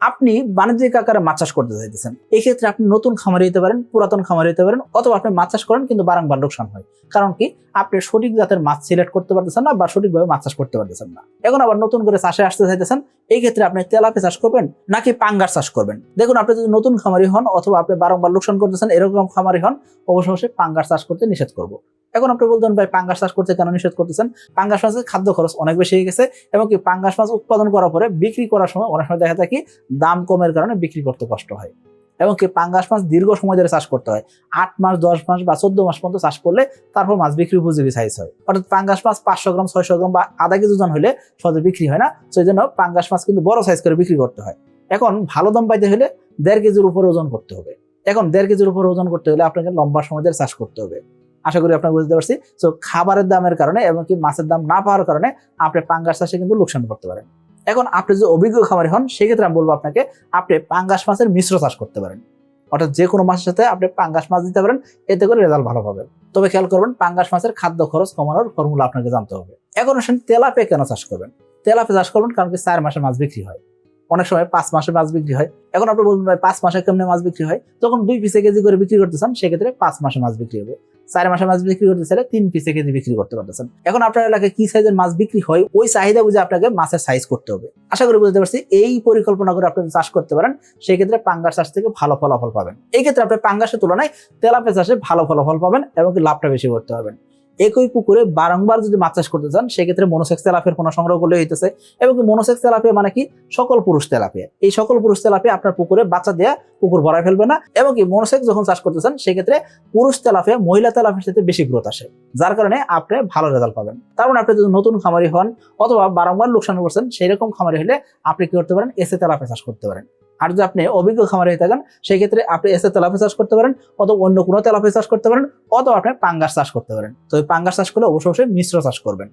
আপনি বাণিজ্যিক আকারে মাছ চাষ করতে চাইতেছেন, এই ক্ষেত্রে আপনি নতুন খামারি হতে পারেন, পুরাতন খামারি হতে পারেন, অথবা আপনি মাছ চাষ করেন কিন্তু বারংবার লোকসান হয়। কারণ কি, আপনি সঠিক জাতের মাছ সিলেক্ট করতে পারতেছেন না বা সঠিকভাবে মাছ চাষ করতে পারতেছেন না। এখন আবার নতুন করে চাষে আসতে চাইতেছেন, এই ক্ষেত্রে আপনি তেলাপিয়া চাষ করবেন নাকি পাঙ্গাস চাষ করবেন। দেখুন, আপনি যদি নতুন খামারি হন অথবা আপনি বারংবার লোকসান করতেছেন এরকম খামারি হন, অবশ্যই পাঙ্গাস চাষ করতে নিষেধ করবো। এখন আপনি বলতেন ভাই পাঙ্গাস চাষ করতে কেন নিষেধ করতেছেন? পাঙ্গাস মাছের খাদ্য খরচ অনেক বেশি হয়ে গেছে, এবং কি পাঙ্গাস মাছ উৎপাদন করার পরে বিক্রি করার সময় অনেক সময় দেখা যায় কি দাম কমের কারণে বিক্রি করতে কষ্ট হয়, এবং কি পাঙ্গাস মাছ দীর্ঘ সময় ধরে চাষ করতে হয়। 8 মাস 10 মাস বা 14 মাস পর্যন্ত চাষ করলে তারপর মাছ বিক্রি উপযোগী সাইজ হয়। অর্থাৎ পাঙ্গাস মাছ 500 গ্রাম 600 গ্রাম বা আধা কেজি ওজন হলে সহজে বিক্রি হয় না। সেই জন্য পাঙ্গাস মাছ কিন্তু বড় সাইজ করে বিক্রি করতে হয়। এখন ভালো দাম পাইতে হলে 1.5 কেজির উপরে ওজন করতে হবে। এখন 1.5 কেজির উপরে ওজন করতে হলে আপনাকে লম্বা সময় ধরে চাষ করতে হবে। আশা করি আপনারা বুঝতে পারছি। তো খাবারের দামের কারণে এবং কি মাছের দাম না পাওয়ার কারণে আপনি পাঙ্গাস চাষে কিন্তু লোকসান করতে পারেন। এখন আপনি যদি অভিজ্ঞ খামারি হন, সেক্ষেত্রে আমি বলবো আপনাকে আপনি পাঙ্গাস মাছের মিশ্র চাষ করতে পারেন। অর্থাৎ যে কোনো মাছের সাথে আপনি পাঙ্গাস মাছ দিতে পারেন, এতে করে রেজাল্ট ভালো পাবেন। তবে খেয়াল করবেন, পাঙ্গাস মাছের খাদ্য খরচ কমানোর ফর্মুলা আপনাকে জানতে হবে। এখন আসেন তেলাপিয়া কেন চাষ করবেন। তেলাপিয়া চাষ করবেন কারণ কি 4 মাসে মাছ বিক্রি হয়, অনেক সময় 5 মাসে মাছ বিক্রি হয়। এখন আপনি বলবেন ভাই 5 মাসে কেমনে মাছ বিক্রি হয়? যখন 2 পিসে কেজি করে বিক্রি করতে চান, সেক্ষেত্রে 5 মাসে মাছ বিক্রি হবে। 4 মাসে মাছ বিক্রি করতে চাইলে 3 পিসে কেজি বিক্রি করতে পারতেছেন। এখন আপনার এলাকায় কি সাইজের মাছ বিক্রি হয়, ওই চাহিদা বুঝে আপনাকে মাছের সাইজ করতে হবে। আশা করি বুঝতে পারছি। এই পরিকল্পনা করে আপনি চাষ করতে পারেন, সেই ক্ষেত্রে পাঙ্গাস চাষ থেকে ভালো ফলাফল পাবেন। এই ক্ষেত্রে আপনি পাঙ্গাসের তুলনায় তেলাপিয়া চাষে ভালো ফলাফল পাবেন এবং লাভটা বেশি করতে পারবেন। একই পুকুরে বারংবার যদি মাছ চাষ করতে চান, সেক্ষেত্রে মনোসেক্স তেলাপিয়ার পোনা সংগ্রহ করলে হইতেছে। এবং মনোসেক্স তেলাপিয়া মানে কি, সকল পুরুষ তেলাপিয়া। এই সকল পুরুষ তেলাপিয়া আপনার পুকুরে বাচ্চা দেয়া পুকুর ভরাই ফেলবে না, এবং কি মনোসেক্স যখন চাষ করতে চান, সেক্ষেত্রে পুরুষ তেলাপিয়া মহিলা তেলাপিয়ার সাথে বেশি গ্রোথ আসে, যার কারণে আপনি ভালো রেজাল্ট পাবেন। তার মানে আপনি যদি নতুন খামারি হন অথবা বারংবার লোকসান করছেন, সেই রকম খামারি হলে আপনি কি করতে পারেন, এসে তেলাপিয়া চাষ করতে পারেন। আর যদি আপনি অভিজ্ঞ খামারি হয়ে থাকেন, সেই ক্ষেত্রে আপনি এসে তেলাপিয়া চাষ করতে পারেন, অথবা অন্য কোনো তেলাপিয়া চাষ করতে পারেন, অথবা আপনি পাঙ্গাস চাষ করতে পারেন। তো এই পাঙ্গাস চাষ করলে অবশ্যই মিশ্র চাষ করবেন।